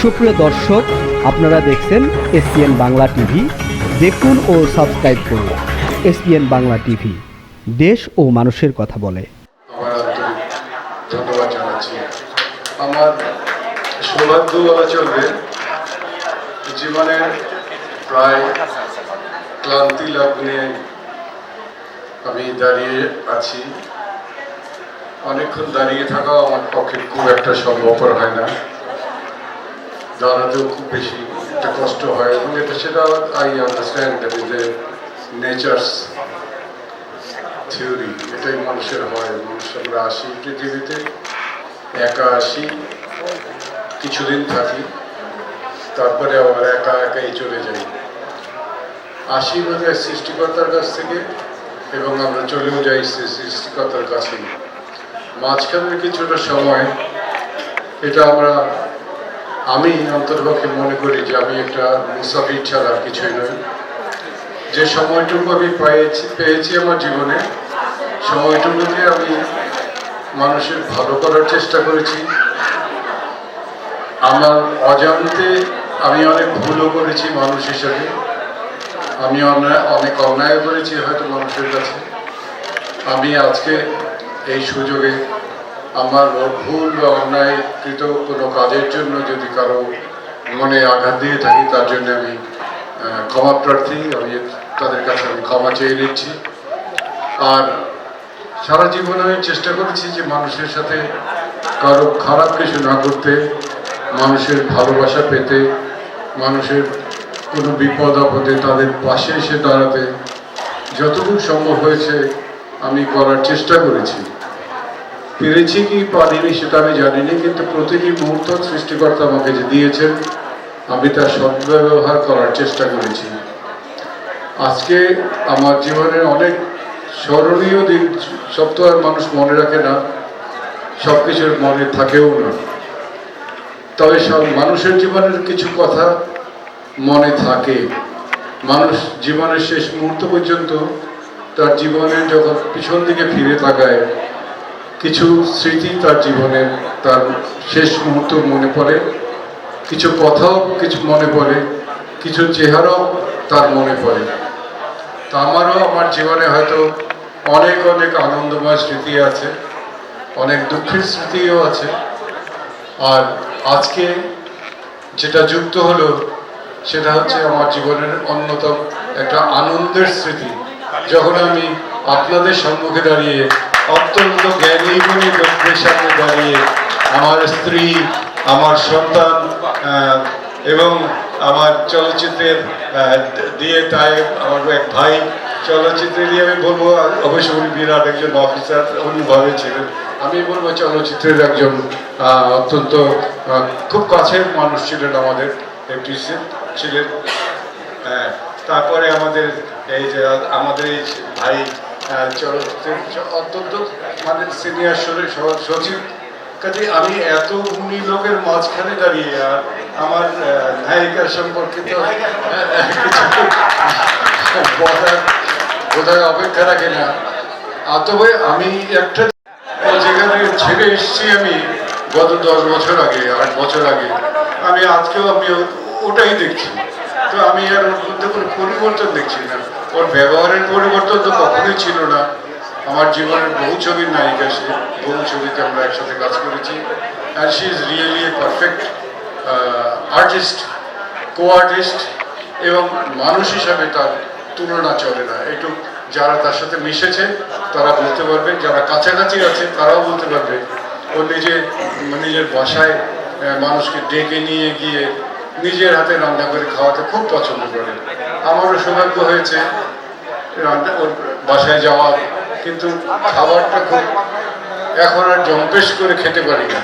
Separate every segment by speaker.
Speaker 1: সুপ্রিয় দর্শক, আপনারা দেখছেন এসপিএন বাংলা টিভি। দেখুন ও সাবস্ক্রাইব করুন এসপিএন বাংলা টিভি, দেশ ও মানুষের কথা বলে।
Speaker 2: আমার আন্তরিক ধন্যবাদ জানাচ্ছি। আমার সৌভাগ্য বলা চলবে, জীবনের প্রায় ক্লান্তি লগ্নে আমি দাঁড়িয়ে আছি। অনেকক্ষণ দাঁড়িয়ে থাকা আমার পক্ষে খুব একটা সম্ভবপর হয় না, দাঁড়াতেও খুব বেশি একটা কষ্ট হয়, এবং সেটা I understand that is a nature's theory. এটাই মানুষের হয়। মানুষ আমরা আসি পৃথিবীতে, একা আসি, কিছুদিন থাকি, তারপরে আবার একা একাই চলে যাই। আসি বোধহয় সৃষ্টিকর্তার কাছ থেকে, এবং আমরা চলেও যাই সৃষ্টিকর্তার কাছেই। মাঝখানের কিছুটা সময়, এটা আমি অন্তর্পক্ষে মনে করি যে আমি একটা মুসাফির ছাড়া আর কিছুই নই। যে সময়টুকু আমি পেয়েছি আমার জীবনে, সময়টুকুতে আমি মানুষের ভালো করার চেষ্টা করেছি। আমার অজান্তে আমি অনেক ভুলও করেছি মানুষ হিসেবে। আমি অনেক অন্যায় করেছি হয়তো মানুষের কাছে। আমি আজকে এই সুযোগে আমার ভুল বা অন্যায়কৃত কোনো কাজের জন্য যদি কারো মনে আঘাত দিয়ে থাকি, তার জন্য আমি ক্ষমা প্রার্থী। আমি তাদের কাছে ক্ষমা চেয়ে নিচ্ছি। আর সারা জীবনে আমি চেষ্টা করেছি যে মানুষের সাথে কারো খারাপ কিছু না করতে, মানুষের ভালোবাসা পেতে, মানুষের কোনো বিপদ আপদে তাদের পাশে এসে দাঁড়াতে যতটুকু সম্ভব হয়েছে আমি করার চেষ্টা করেছি। পেরেছি কি পারিনি সেটা আমি জানি না, কিন্তু প্রতিটি মুহূর্ত সৃষ্টিকর্তা আমাকে যে দিয়েছেন, আমি তার সদ্ব্যবহার করার চেষ্টা করেছি। আজকে আমার জীবনের অনেক স্মরণীয় দিন। সব তো আর মানুষ মনে রাখে না, সব কিছুর মনে থাকেও না। তবে সব মানুষের জীবনের কিছু কথা মনে থাকে। মানুষ জীবনের শেষ মুহূর্ত পর্যন্ত তার জীবনের যখন পিছন দিকে ফিরে তাকায়, কিছু স্মৃতি তার জীবনের, তার শেষ মুহূর্ত মনে পড়ে, কিছু কথাও কিছু মনে পড়ে, কিছু চেহারাও তার মনে পড়ে। তা আমারও আমার জীবনে হয়তো অনেক অনেক আনন্দময় স্মৃতি আছে, অনেক দুঃখের স্মৃতিও আছে। আর আজকে যেটা যুক্ত হলো সেটা হচ্ছে আমার জীবনের অন্যতম একটা আনন্দের স্মৃতি, যখন আমি আপনাদের সম্মুখে দাঁড়িয়ে, অত্যন্ত জ্ঞানী গুণী লোকদের সামনে দাঁড়িয়ে, আমার স্ত্রী, আমার সন্তান এবং আমার চলচ্চিত্রের দিয়ে তাই আমার এক ভাই চলচ্চিত্রে দিয়ে, আমি বলবো অবশ্য উনি বিরাট একজন অফিসার উনিভাবে ছিলেন, আমি বলবো চলচ্চিত্রের একজন অত্যন্ত খুব কাছের মানুষ ছিলেন, আমাদের একটি ছিলেন। তারপরে আমাদের এই যে আমাদের এই ভাই চলচ্চিত্রের অত্যন্ত মানে সিনিয়র সচিব। কাজে আমি এত গুণী লোকের মাঝখানে দাঁড়িয়ে আর আমার নায়িকার সম্পর্কিত বোধহয় অপেক্ষা রাখে না। তবে আমি একটা যেখানে ছেড়ে এসেছি আমি গত 10 বছর আগে, 8 বছর আগে, আমি আজকেও আমি ওটাই দেখছি। তো আমি আর ওর মধ্যে কোনো পরিবর্তন দেখছি না। ওর ব্যবহারের পরিবর্তন তো কখনোই ছিল না। আমার জীবনের বহু ছবির নায়িকা সে, বহু ছবিতে আমরা একসাথে কাজ করেছি। And she is really A perfect artist, co artist, এবং মানুষ হিসাবে তার তুলনা চলে না। একটু যারা তার সাথে মিশেছে তারা বলতে পারবে, যারা কাছাকাছি আছে তারাও বলতে পারবে। ও নিজের বাসায় মানুষকে ডেকে নিয়ে গিয়ে নিজের হাতে রান্না করে খাওয়াতে খুব পছন্দ করে। আমারও সৌভাগ্য হয়েছে ওর বাসায় যাওয়া, কিন্তু খাবারটা খুব এখন আর জম্পেশ করে খেতে পারি না।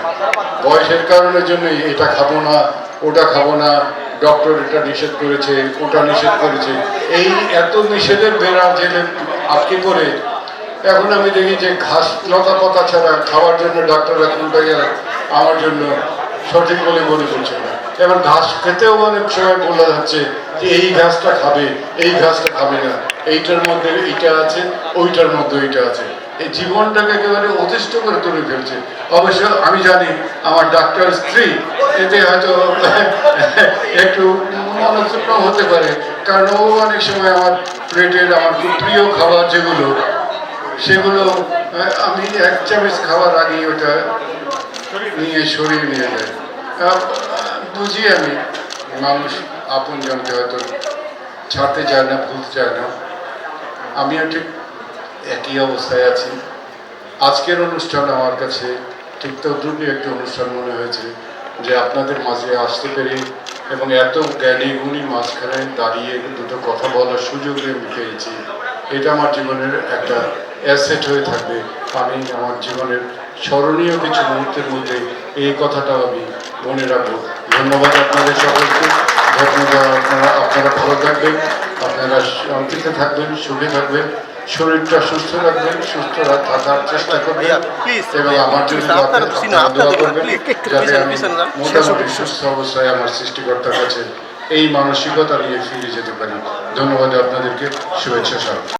Speaker 2: বয়সের কারণের জন্য এটা খাবো না, ওটা খাবো না, ডক্টর এটা নিষেধ করেছে, ওটা নিষেধ করেছে, এই এত নিষেধের বেড়া জেলে আটকে পড়ে এখন আমি দেখি যে ঘাস লতা পাতা ছাড়া খাওয়ার জন্য ডাক্তাররা কোনটাই আমার জন্য সঠিক বলে মনে করছে না। এবার ঘাস খেতেও অনেক সময় বলা যাচ্ছে যে এই ঘাসটা খাবে, এই ঘাসটা খাবে না, এইটার মধ্যে এইটা আছে, ওইটার মধ্যে ওইটা আছে। এই জীবনটাকে একেবারে অতিষ্ঠ করে তুলে ফেলছে। অবশ্য আমি জানি আমার ডাক্তার স্ত্রী এতে হয়তো একটু মনোক্ষুণ্ণ হতে পারে, কারণ ও অনেক সময় আমার প্লেটের আমার খুব প্রিয় খাবার যেগুলো সেগুলো আমি এক চামচ খাওয়ার আগেই ওটা নিয়ে সরিয়ে নিয়ে যায়। বুঝি আমি মানুষ আপনজনকে হয়তো ছাড়তে চায় না, ভুলতে চায় না। আমিও ঠিক একই অবস্থায় আছি। আজকের অনুষ্ঠান আমার কাছে ঠিক তদ্রুপই একটি অনুষ্ঠান মনে হয়েছে, যে আপনাদের মাঝে আসতে পেরে এবং এত জ্ঞানী গুণী মাঝখানে দাঁড়িয়ে দুটো কথা বলার সুযোগ আমি পেয়েছি। এটা আমার জীবনের একটা অ্যাসেট হয়ে থাকবে। আমি আমার জীবনের স্মরণীয় কিছু মুহূর্তের মধ্যে এই কথাটাও আমি মনে রাখবো। ধন্যবাদ আপনাদের সকলকে। ধন্যবাদ। আপনারা ভালো থাকবেন, আপনারা শান্তিতে থাকবেন, সুখে থাকবেন, শরীরটা সুস্থ রাখবেন, সুস্থ থাকার চেষ্টা করবেন এবং আমার জন্য দোয়া করবেন যাতে আমি মোটামুটি সুস্থ অবস্থায় আমার সৃষ্টিকর্তার কাছে এই মানসিকতা নিয়ে ফিরে যেতে পারি। ধন্যবাদ আপনাদেরকে, শুভেচ্ছা স্বাগত।